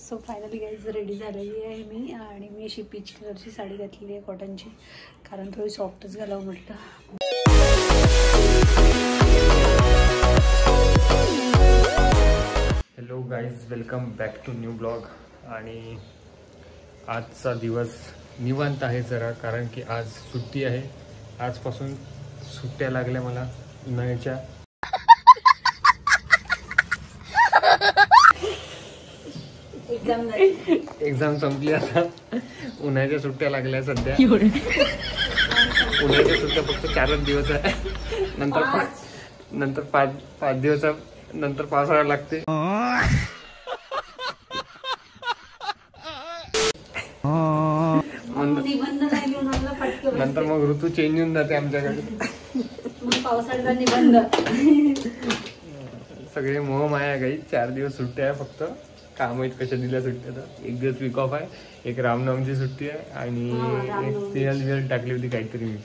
So finally guys ready झालेली आहे मी आणि मी अशी पीच कलरची साडी घातलेली आहे कॉटनची, कारण थोडी सॉफ्टच घालावं म्हटलं. Hello guys, welcome back to new blog. आणि आजचा दिवस निवांत आहे जरा, कारण की आज सुट्टी आहे. आजपासून सुट्ट्या लागल्या मला उन्हाळ्याच्या. एक्झाम संपली, आता उन्हाळ्याच्या सुट्ट्या लागल्या सध्या. उन्हाळ्याच्या सुट्ट्या फक्त 4च दिवस आहे, नंतर 5 दिवसा नंतर पावसाळा लागते. नंतर मग ऋतू चेंज होऊन जाते आमच्याकडे. पावसाळ्याचा निबंध सगळे मोह माया गाई. 4 दिवस सुट्ट्या आहे फक्त. काम आहेत कशा दिल्या सुट्ट्या, तर 1 दिवस वीक ऑफ आहे, एक रामनवमीची सुट्टी आहे आणि एक सीरियल टाकली होती काहीतरी, मी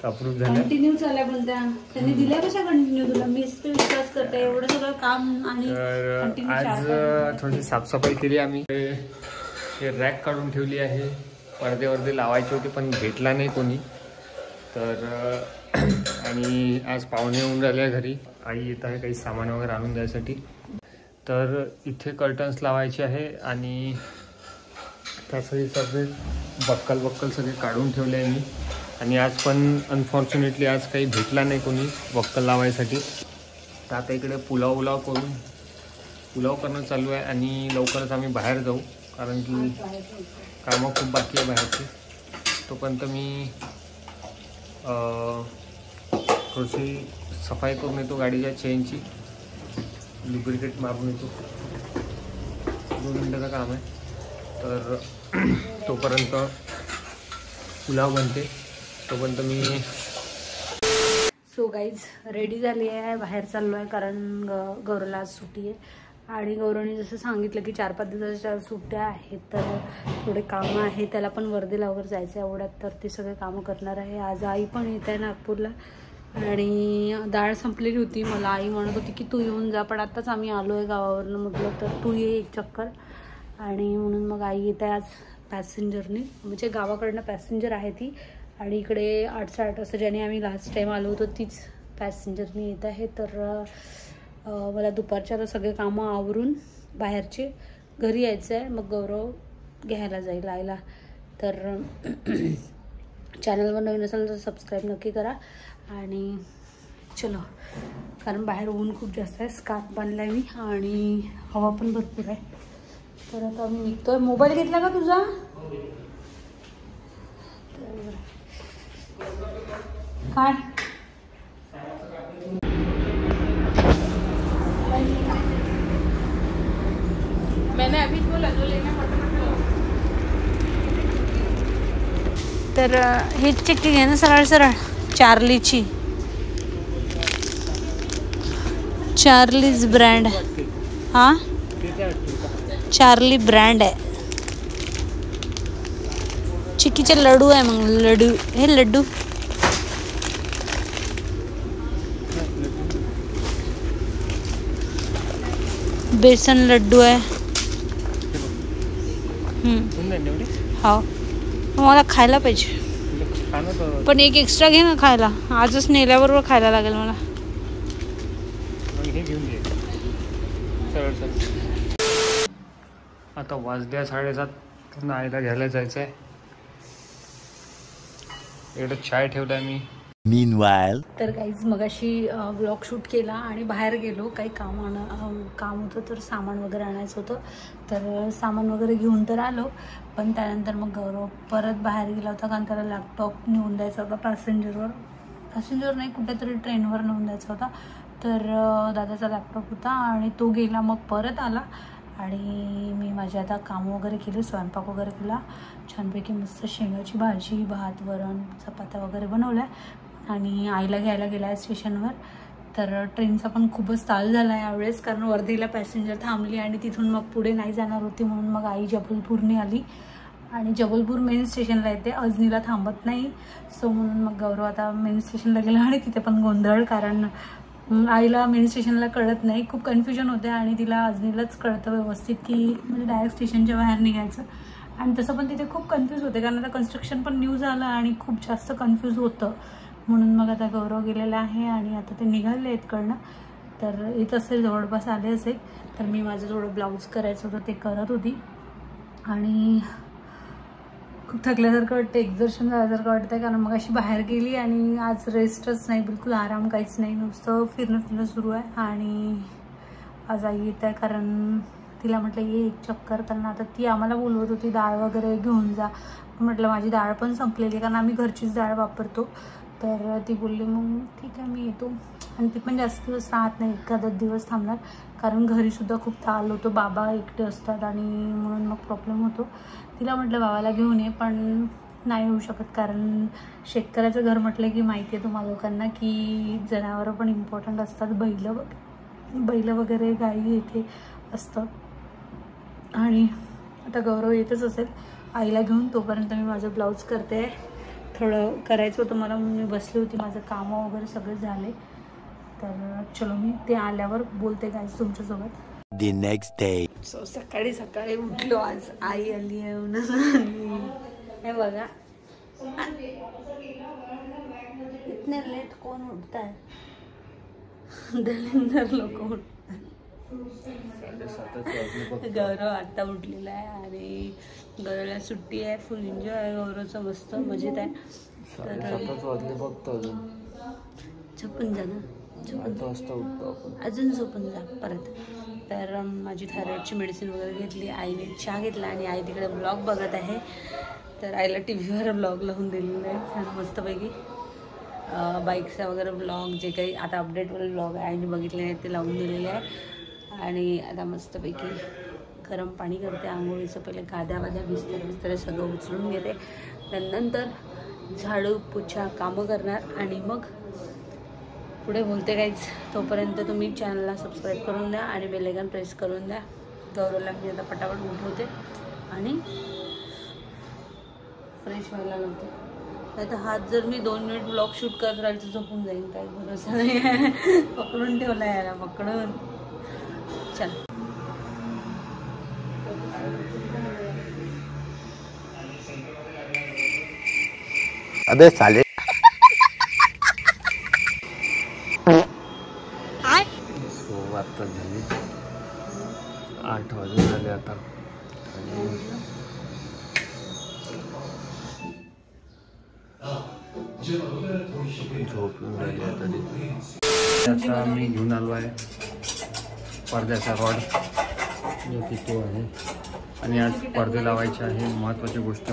अप्रूव्ह झाल्या. कंटिन्यू चालल्या, पण त्यांनी दिल्या कशा कंटिन्यू तुला? मी विश्वास करते एवढं सगळं काम. आणि आज थोडी साफसफाई केली आम्ही. हे रॅक काढून ठेवली आहे, पडदे लावायचे होते पण भेटला नाही कोणी. तर आणि आज पाहुणे येऊन राहिले घरी, आई येत आहे काही सामान वगैरे आणून द्यायसाठी. तर इथे कर्टन्स लावायचे आहे आणि त्यासाठी सगळे बक्कल सगळे काढून ठेवले आहे मी. आणि आज पण अनफॉर्च्युनेटली आज काही भेटला नाही कोणी बक्कल लावायसाठी. तर आता इकडे पुलाव करणं चालू आहे आणि लवकरच आम्ही बाहेर जाऊ, कारण की कामं खूप बाकी आहे बाहेरची. तोपर्यंत मी थोडीशी सफाई करून येतो गाडीच्या चेनची, लुब्रिकेट मारून येतो. 2 मिनिटाचं काम आहे. तर तोपर्यंत पुलाव बनते, तोपर्यंत मी. सो गाईज रेडी झाली आहे, बाहेर चाललो आहे, कारण गौरवला आज सुट्टी आहे. आणि गौरवने जसं सांगितलं की 4-5 दिवसाच्या सुट्ट्या आहेत, तर थोडे कामं आहे, त्याला पण वर्धेला वगैरे जायचं आहे एवढ्यात, तर ते सगळे कामं करणार आहे. आज आई पण येत आहे नागपूरला आणि डाळ संपलेली होती. मला आई म्हणत होती की तू येऊन जा, पण आत्ताच आम्ही आलो आहे गावावरनं. म्हटलं तर तू ये एक चक्कर. आणि म्हणून मग आई येत आहे आज पॅसेंजरनी, म्हणजे गावाकडनं पॅसेंजर आहे ती. आणि इकडे 8-8 वाजता ज्याने आम्ही लास्ट टाईम आलो होतो तीच पॅसेंजरनी येत आहे. तर मला दुपारच्या आता सगळे कामं आवरून बाहेरचे घरी यायचं आहे, मग गौरव घ्यायला जाईल आईला. तर चॅनलवर नवीन असेल तर सबस्क्राईब नक्की करा. आणि चलो, कारण बाहेर ऊन खूप जास्त आहे. स्कार्फ बांधला आहे मी आणि हवा पण भरपूर आहे. तर आता मी निघतोय. मोबाईल घेतला का तुझा? काय मैंने अभी बोला जो लेना पड़ता. तर हीच चिक्की घे ना सरळ चार्लीची. Charlie's brand. हां, चार्ली ब्रँड आहे. चिक्कीचे लड्डू आहे. मग लड्डू, हे लड्डू बेसन लड्डू आहे. हो, मला खायला पाहिजे, पण एक एक्स्ट्रा घे ना खायला. आजच नेल्याबरोबर खायला लागेल मला. आता वाजल्या 7:30, आईला घ्यायला जायचं आहे. इकडे चाय ठेवला आहे मी. मीनवाईल तर काहीच मगाशी ब्लॉग शूट केला आणि बाहेर गेलो. काही काम होतं, तर सामान वगैरे आणायचं होतं. तर सामान वगैरे घेऊन तर आलो, पण त्यानंतर मग गौरव परत बाहेर गेला होता, कारण त्याला लॅपटॉप नेऊन द्यायचा होता पॅसेंजर नाही, कुठेतरी ट्रेनवर नेऊन द्यायचा होता. तर दादाचा लॅपटॉप होता आणि तो गेला. मग परत आला आणि मी माझे आता कामं वगैरे केले, स्वयंपाक वगैरे केला. छानपैकी मस्त शेंगाची भाजी, भात, वरण, चपात्या वगैरे बनवल्या आणि आईला घ्यायला गेला आहे स्टेशनवर. तर ट्रेनचा पण खूपच ताल झाला आहे यावेळेस, कारण वर्धेला पॅसेंजर थांबली आणि तिथून मग पुढे नाही जाणार होती, म्हणून मग आई जबलपूरने आली. आणि जबलपूर मेन स्टेशनला येते, अजनीला थांबत नाही. सो म्हणून मग गौरव आता मेन स्टेशनला गेला आणि तिथे पण गोंधळ, कारण आईला मेन स्टेशनला कळत नाही, खूप कन्फ्युजन होते आणि तिला अजनीलाच कळतं व्यवस्थित की म्हणजे डायरेक्ट स्टेशनच्या बाहेर निघायचं. आणि तसं पण तिथे खूप कन्फ्यूज होते कारण आता कन्स्ट्रक्शन पण न्यू झालं आणि खूप जास्त कन्फ्यूज होतं. म्हणून मग आता गौरव गेलेला आहे आणि आता ते निघाले आहेत कळणं. तर येत असेल, जवळपास आले असेल. तर मी माझं थोडं ब्लाऊज करायचं होतं ते करत होती आणि खूप थकल्यासारखं वाटतं, एक्झर्शन झाल्यासारखं वाटतं कारण मग अशी बाहेर गेली आणि आज रेस्टच नाही, बिलकुल आराम काहीच नाही, नुसतं फिरणं सुरू आहे. आणि आज आई येत आहे कारण तिला म्हटलं ये एक चक्कर, कारण आता ती आम्हाला बोलवत होती डाळ वगैरे घेऊन जा. म्हटलं माझी डाळ पण संपलेली कारण आम्ही घरचीच डाळ वापरतो. तर ती बोलली मग ठीक आहे मी येतो. आणि ती पण जास्त दिवस राहत नाही, एखादा दिवस थांबणार कारण घरीसुद्धा खूप ताल होतो, बाबा एकटे असतात आणि म्हणून मग प्रॉब्लेम होतो. तिला म्हटलं बाबाला घेऊन ये, पण नाही होऊ शकत कारण शेतकऱ्याचं घर म्हटलं की माहिती आहे तुम्हाला लोकांना की जनावरं पण इम्पॉर्टंट असतात, बैल वगैरे गाई इथे असतं. आणि आता गौरव येतच असेल आईला घेऊन, तोपर्यंत मी माझं ब्लाऊज करते. थोडं करायचं होतं मला म्हणून मी बसली होती, माझं कामं वगैरे सगळे झाले. तर चलो मी ते आल्यावर बोलते गाईज तुमच्यासोबत. The next day. सो सकाळी सकाळी उठलो, आज आई आली आहे म्हणून. हे बघा इतने लेट कोण उठत आहे, दलिंदर लोक उठतात. गौरव आता उठलेला आहे आणि गौरवला सुट्टी आहे, फुल एन्जॉय आहे गौरवचं, मस्त मजेत आहे. तर झोपून जा ना, अजून झोपून जा परत. तर माझी थायरॉइडची मेडिसिन वगैरे घेतली, आईने चहा घेतला आणि आई तिकडे ब्लॉग बघत आहे. तर आईला टी व्हीवर ब्लॉग लावून दिलेला आहे छान मस्तपैकी, बाईकचा वगैरे ब्लॉग जे काही आता अपडेटवर ब्लॉग आहे आईने बघितले आहेत ते लावून दिलेले आहे. आणि आता मस्तपैकी गरम पाणी करते आंघोळीचं, पहिले गाद्या बिस्तर सगळं उचलून घेते, त्यानंतर झाडू पोछा कामं करणार आणि मग पुढे बोलते काहीच. तोपर्यंत तुम्ही चॅनलला सबस्क्राईब करून द्या आणि बेल आयकॉन प्रेस करून द्या. गौरवला मी आता पटापट उठवते आणि फ्रेश व्हायला लावते. आता हात जर मी 2 मिनिट ब्लॉग शूट करत राहील तर झोपून जाईल, काही भरोसा नाही आहे. पकडून ठेवला याला, पकडून. चल अबे साले. आता झाली 8 वाजून झाले आता आणि झोप येऊन राहिली आता मी घेऊन आलो आहे पडद्याचा रॉड, जो की तो आहे. आणि आज पडदे लावायचे आहे. महत्त्वाची गोष्ट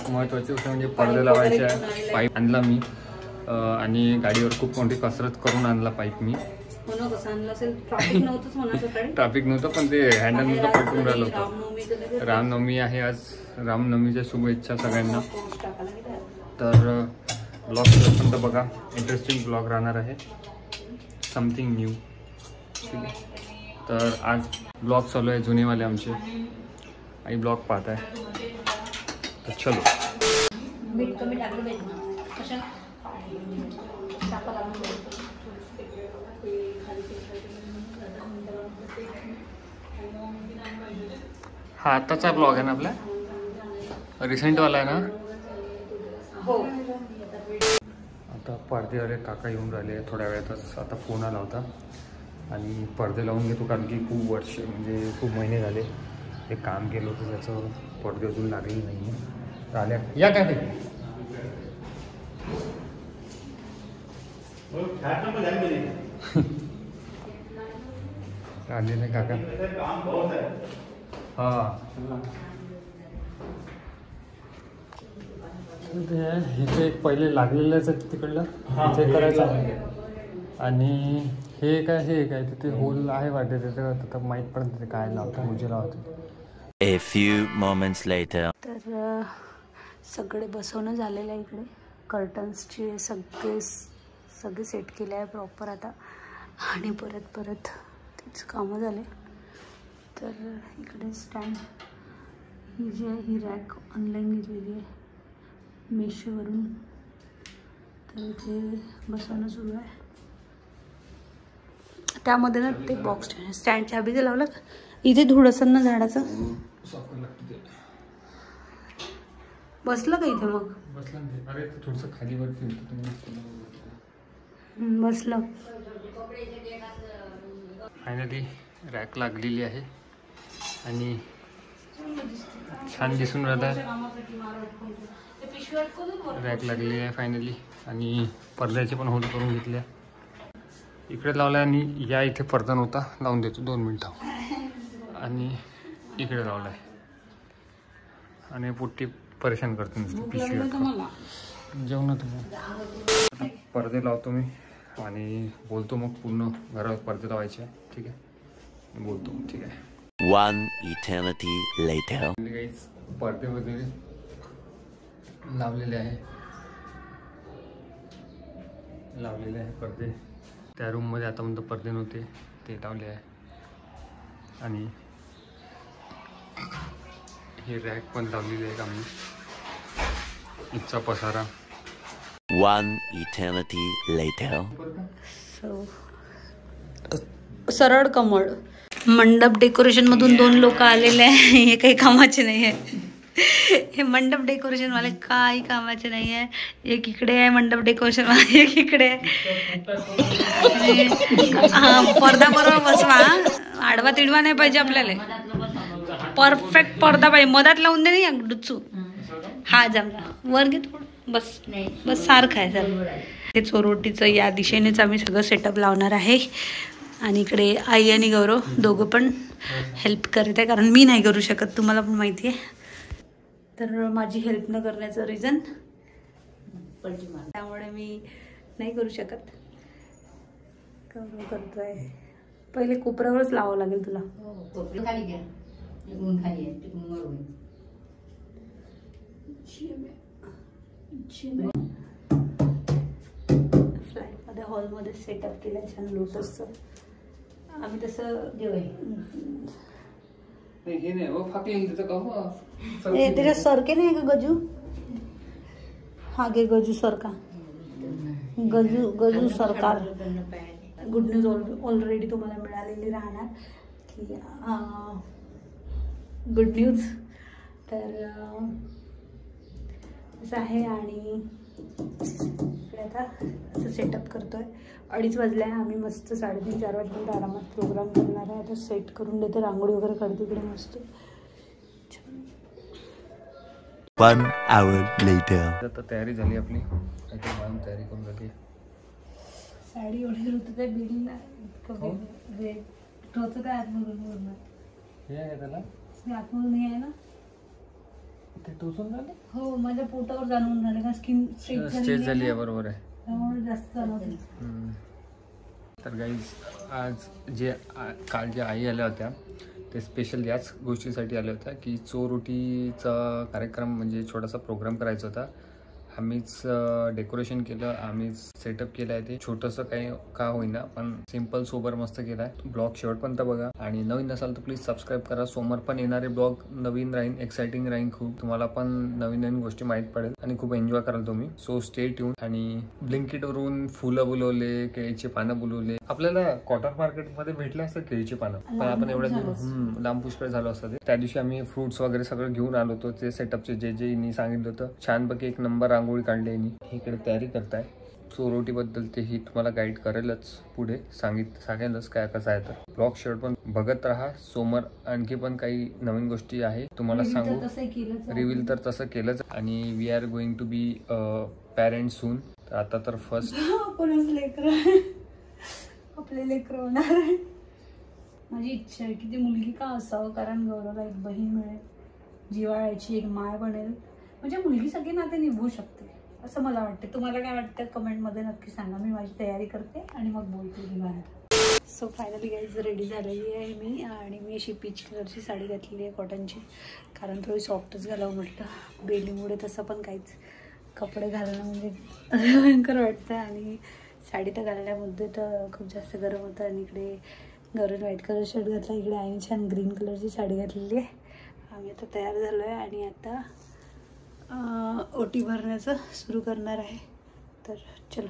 म्हणजे पडदे लावायचे आहे. पाईप आणला मी आणि गाडीवर खूप मोठी कसरत करून आणला पाईप मी. ट्रॅफिक नव्हतं पण ते हँडल नव्हतं पटकून राहिलं होतं. रामनवमी आहे आज, रामनवमीच्या शुभेच्छा सगळ्यांना. तर ब्लॉग पर्यंत बघा, इंटरेस्टिंग ब्लॉग राहणार आहे, समथिंग न्यू. ठीक आहे, तर आज ब्लॉग चालू आहे जुनेवाले आमचे आणि ब्लॉग पाहत आहे. तर चलो. हा आताचा ब्लॉग आहे ना आपला, रिसेंटवाला आहे ना. हो. आता पडदेवाले काका येऊन राहिले थोड्या वेळातच. आता फोन आला होता आणि पडदे लावून घेतो कारण की खूप वर्ष म्हणजे खूप महिने झाले ते काम केलं होतं, त्याचं पडदे अजून लागले नाही आहे. आल्या या काय ते आले नाही काका. हां इथे पहिले लागलेलंच आहे तिकडलं, इथे करायचं आहे. आणि हे काय तिथे होल आहे वाटते, तिथं माहीत पडत तिथे काय लावतं, मुझे लावते. A few moments later. तर सगळे बसवणं झालेलं आहे इकडे, कर्टन्सचे सगळे सेट केले आहे प्रॉपर आता. आणि परत तेच कामं झाले. तर इकडे स्टँड ही जी आहे ही रॅक ऑनलाईन घेतलेली आहे मेशोवरून. तर इथे बसवणं सुरू आहे. त्यामध्ये ना ते बॉक्स स्टँड चाबीचं लावलं का इथे थोडंसं ना झाडाचं बसलं का इथे मग बसलं. फायनली रॅक लागलेली आहे आणि छान दिसून राहिलं. रॅक लागलेली आहे फायनली आणि पडद्याचे पण होल करून घेतल्या. इकडे लावला आणि या इथे पडदा नव्हता, लावून देतो 2 मिनटं. आणि इकडे लावला आहे आणि पुट्टी परेशान करते नुसती पिशवी. जेवण तुम्ही पडदे लावतो मी आणि बोलतो मग पूर्ण घरात पडदे लावायचे. ठीक आहे बोलतो. ठीक आहे. One eternity later. पडदे वगैरे लावलेले आहे पडदे. त्या रूममध्ये आतापर्यंत पडदे नव्हते ते लावले आहे. आणि हे रॅक पण लावलेली आहे आम्ही. इथचा पसारा. One eternity later. सरळ कमळ. मंडप डेकोरेशन मधून 2 लोक आलेले आहे. हे काही कामाचे नाही आहे. हे मंडप डेकोरेशन वाले काही कामाचे नाही आहे. एक इकडे आहे मंडप डेकोरेशन वाले, एक इकडे आहे. पडदा बरोबर बसवा. आडवा तिडवा नाही पाहिजे आपल्याला. परफेक्ट पडदा पाहिजे. मधात लावून दे नाही डुचू. हा जमला वर घे थोडं. बस सारखं आहे सर. हे चोरोटीचं या दिशेनेच आम्ही सगळं सेटअप लावणार आहे. आणि इकडे आई आणि गौरव दोघं पण हेल्प करत आहे, कारण मी नाही करू शकत, तुम्हाला पण माहिती आहे. तर माझी हेल्प न करण्याचं रिझन त्यामुळे मी नाही करू शकत. गौरव करतोय. पहिले कोपऱ्यावरच लावावं लागेल तुला. फ्लॅटमध्ये हॉलमध्ये सेटअप केलं छान लोटसचं. आम्ही तसं त्याच्या सरके नाही का गजू. हा गे गजू सरका. गजू सरकार. गुड न्यूज ऑलरेडी तुम्हाला मिळालेली राहणार की गुड न्यूज. तर असं आहे. आणि इकडे आता असं सेटअप करतोय. 2:30 वाजले आहे. आम्ही मस्त 3:30-4 वाजेपर्यंत आरामात प्रोग्राम करणार आहे. आता सेट करून देते. रांगोळी वगैरे काढते इकडे मस्त. 1 hour later. आता तयारी झाली आपली. तयारी करून जाते. साडी एवढी होत आहे बिल्डिंगला ठोचत आहे आतमधून. हे आहे त्याला आतमधून हे आहे ना ते टोचून झाले. हो माझ्या पोटावर जाणवून झाले का स्किन स्ट्रेच झाली आहे. बरोबर आहे. त्यामुळे जास्त जाणवते. तर गाईज आज जे काल ज्या आई आल्या होत्या ते स्पेशल याच गोष्टीसाठी आल्या होत्या की चोरोटीचा कार्यक्रम म्हणजे छोटासा प्रोग्राम करायचा होता. आम्हीच डेकोरेशन केलं, आम्हीच सेटअप केलं आहे. ते छोटंसं काही का होईना पण सिम्पल सोबर मस्त केलं आहे. ब्लॉग शेवटपर्यंत बघा आणि नवीन नसाल तर प्लीज सबस्क्राईब करा. समोर पण येणारे ब्लॉग नवीन राहीन, एक्साइटिंग राहीन खूप. तुम्हाला पण नवीन नवीन गोष्टी माहीत पडेल आणि खूप एन्जॉय कराल तुम्ही. So stay tune. आणि ब्लिंकिट वरून फुलं बोलवले, केळीचे पानं बोलवले. आपल्याला क्वार्टर मार्केटमध्ये भेटले असतं केळीचे पानं पण आपण एवढ्या लांब पुष्कळ झालो असतं. त्या दिवशी आम्ही फ्रुट्स वगैरे सगळं घेऊन आलो होतो. ते सेटअपचे जे सांगितलं होतं छानपैकी 1 नंबर रांगोळी काढली. इकडे तयारी करताय. चोरोटीबद्दल तेही तुम्हाला गाईड करेलच पुढे. सांगेलच काय कसं आहे. तर ब्लॉग शेवट पण बघत राहा. समोर आणखी पण काही नवीन गोष्टी आहे तुम्हाला सांगू. रिव्हील तर तसं केलंच. आणि we are going to be parents soon. तर आता तर फर्स्ट आपले लेकर होणार. माझी इच्छा आहे की ती मुलगी का असावं, कारण गौरवला एक बहीण मिळेल, जिव्हाळ्याची एक माय बनेल. म्हणजे मुलगी सगळे नाते निभवू शकते असं मला वाटते. तुम्हाला काय वाटतं कमेंटमध्ये नक्की सांगा. मी माझी तयारी करते आणि मग बोलते तुम्हाला. सो फायनली गाईज रेडी झालेली आहे मी. आणि मी अशी पीच कलरची साडी घातलेली आहे कॉटनची, कारण थोडी सॉफ्टच घालावं म्हटलं. बेलीमुळे तसं पण काहीच कपडे घालणं म्हणजे भयंकर वाटतं. आणि साडी तर घालण्यामध्ये तर खूप जास्त गरम होतं. आणि इकडे गौरव व्हाईट कलर शर्ट घातला, इकडे आईने छान ग्रीन कलरची साडी घातलेली आहे. आम्ही आता तयार झालो आहे आणि आता ओटी भरण्याचं सुरू करणार आहे. तर चलो.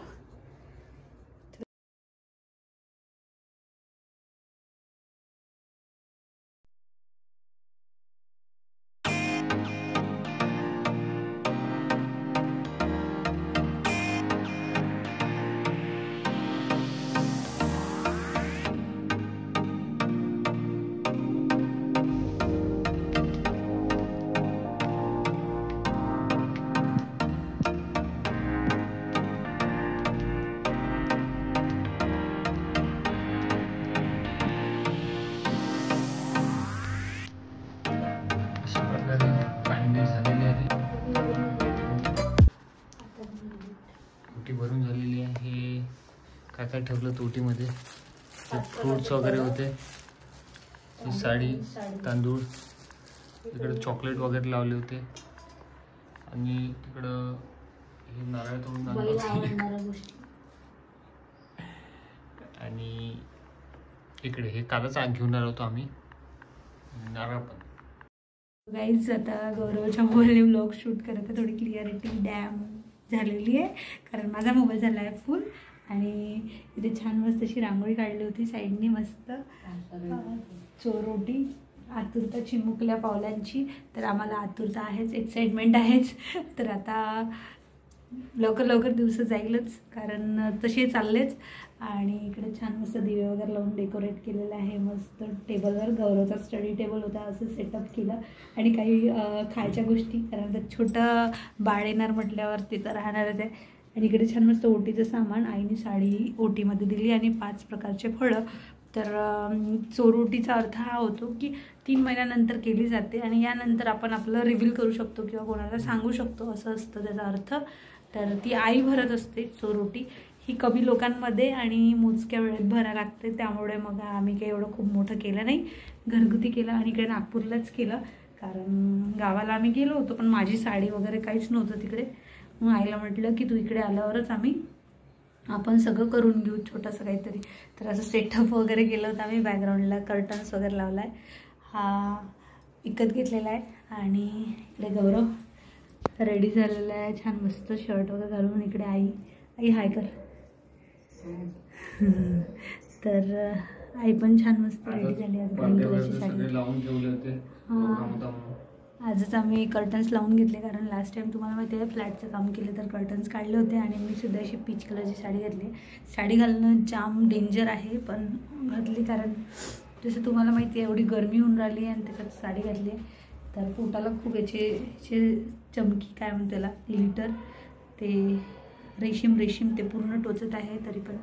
फायनल झालेली आहे. ओटी भरून झालेली आहे. काय काय ठेवलं ओटीमध्ये? फ्रूट्स वगैरे होते, ही साडी, तांदूळ, इकडे चॉकलेट वगैरे लावले होते आणि तिकडं हे नारळ तोडून आणलं होते. आणि इकडे हे कालच घेऊन आलो होतो आम्ही नारळ पण. गाईज आता गौरवच्या मोबाईलने व्लॉग शूट करत आहे. थोडी क्लिअरिटी डॅम झालेली आहे कारण माझा मोबाईल झाला आहे फुल. आणि इथे छान मस्त अशी रांगोळी काढली होती साईडनी मस्त. चोरोटी, आतुरता चिमुकल्या पावलांची. तर आम्हाला आतुरता आहेच, एक्साइटमेंट आहेच. तर आता लवकर लवकर दिवस जाईलच कारण तसे चाललेच. आणि इकडे छान मस्त दिवे वगैरे लावून डेकोरेट केलेलं आहे मस्त. टेबलवर गौरवचा स्टडी टेबल होता असं सेटअप केलं. आणि काही खायच्या गोष्टी कारण तर छोटं बाळ येणार म्हटल्यावर ते तर राहणारच आहे. आणि इकडे छान मस्त ओटीचं सामान, आईने साडी ओटीमध्ये दिली आणि 5 प्रकारचे फळं. तर चोरोटीचा अर्थ हा होतो की 3 महिन्यानंतर केली जाते आणि यानंतर आपण आपलं रिव्हील करू शकतो किंवा कोणाला सांगू शकतो असं असतं त्याचा अर्थ. तर ती आई भरत असते चोरोटी. ही कमी लोकांमध्ये आणि मोजक्या वेळेत भरायला लागते, त्यामुळे मग आम्ही काही एवढं खूप मोठं केलं नाही, घरगुती केलं. आणि इकडे नागपूरलाच केलं कारण गावाला आम्ही गेलो होतो पण माझी साडी वगैरे काहीच नव्हतं तिकडे. मग आईला म्हटलं की तू इकडे आल्यावरच आपण सगळं करून घेऊ छोटंसं काहीतरी. तर असं सेटअप वगैरे केलं होतं आम्ही. बॅकग्राऊंडला कर्टन्स वगैरे लावला आहे. हा विकत घेतलेला आहे. आणि इकडे गौरव रेडी झालेला आहे छान मस्त शर्ट वगैरे घालून. इकडे आई हाय कर. तर आई पण छान मस्त रेडी झाली आहे. ग्रीन कलरची साडी लावून ठेवले होते. आजच आम्ही कर्टन्स लावून घेतले कारण लास्ट टाइम तुम्हाला माहिती आहे फ्लॅटचं काम केलं तर कर्टन्स काढले होते. आणि मी सुद्धा अशी पीच कलरची साडी घातली. साडी घालणं जाम डेंजर आहे पण घातली कारण जसं तुम्हाला माहिती आहे एवढी गरमी होऊन राहिली आणि त्याच्यात साडी घातली. तर पोटाला खूप याचे चमकी काय म्हणते त्याला ग्लिटर ते रेशीम ते पूर्ण टोचत आहे. तरी पण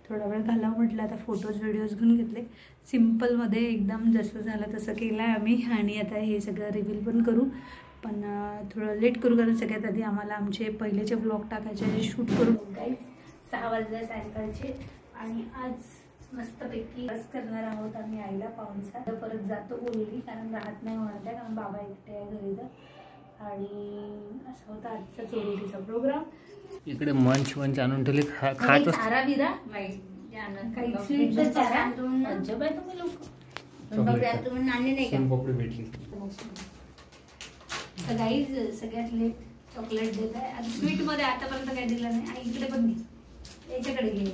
थोडा वेळ घालावं म्हटलं. आता फोटोज व्हिडिओज घेऊन घेतले सिम्पलमध्ये एकदम जसं झालं तसं केलं आहे आम्ही. आणि आता हे सगळं रिव्हील पण करू पण थोडं लेट करू कारण सगळ्यात आधी आम्हाला आमचे पहिलेचे ब्लॉग टाकायचे जे शूट करू. गाईज 6 वाजले सायंकाळचे आणि आज मस्तपैकी बस करणार आहोत आम्ही आईला पाहुणचा. परत जातो बोलली कारण राहत नाही म्हणत आहे कारण बाबा एकटे आहे घरी. तर आणि असं होता आजचा चोरोटीचा प्रोग्राम. इकडे मंच आणून ठेवले खात भेटली. गाईज सगळ्यात लेट चॉकलेट देत आहे. आता स्वीट मध्ये आतापर्यंत काही दिलं नाही. आणि इकडे पण घे, याच्याकडे घे.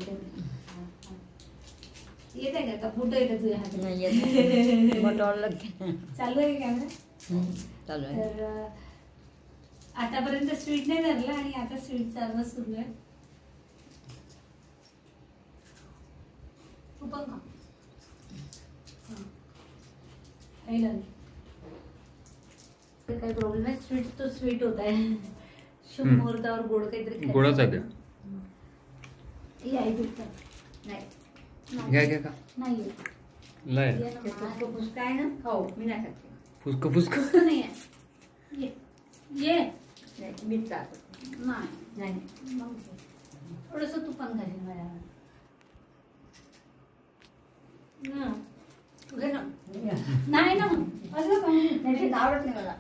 येत आहे का फोटो येते तुझ्या हातात? चालू आहे कॅमेरा चालू आहे. तर आतापर्यंत स्वीट नाही धरलं आणि आता स्वीट चालणं सुरू आहे. तू पण खा. काही प्रॉब्लेम आहे. स्वीट तो स्वीट होत आहे. शुभ मुहूर्तावर गोड काहीतरी गोडाच आहे. आई दूध घ्या का नाही काय ना हो मी नाही खाते. फुसक नाही आहे. ये मीठ टाकत नाही थोडस तू पण घालीन माझ्या. नाही ना असं आवडत नाही मला.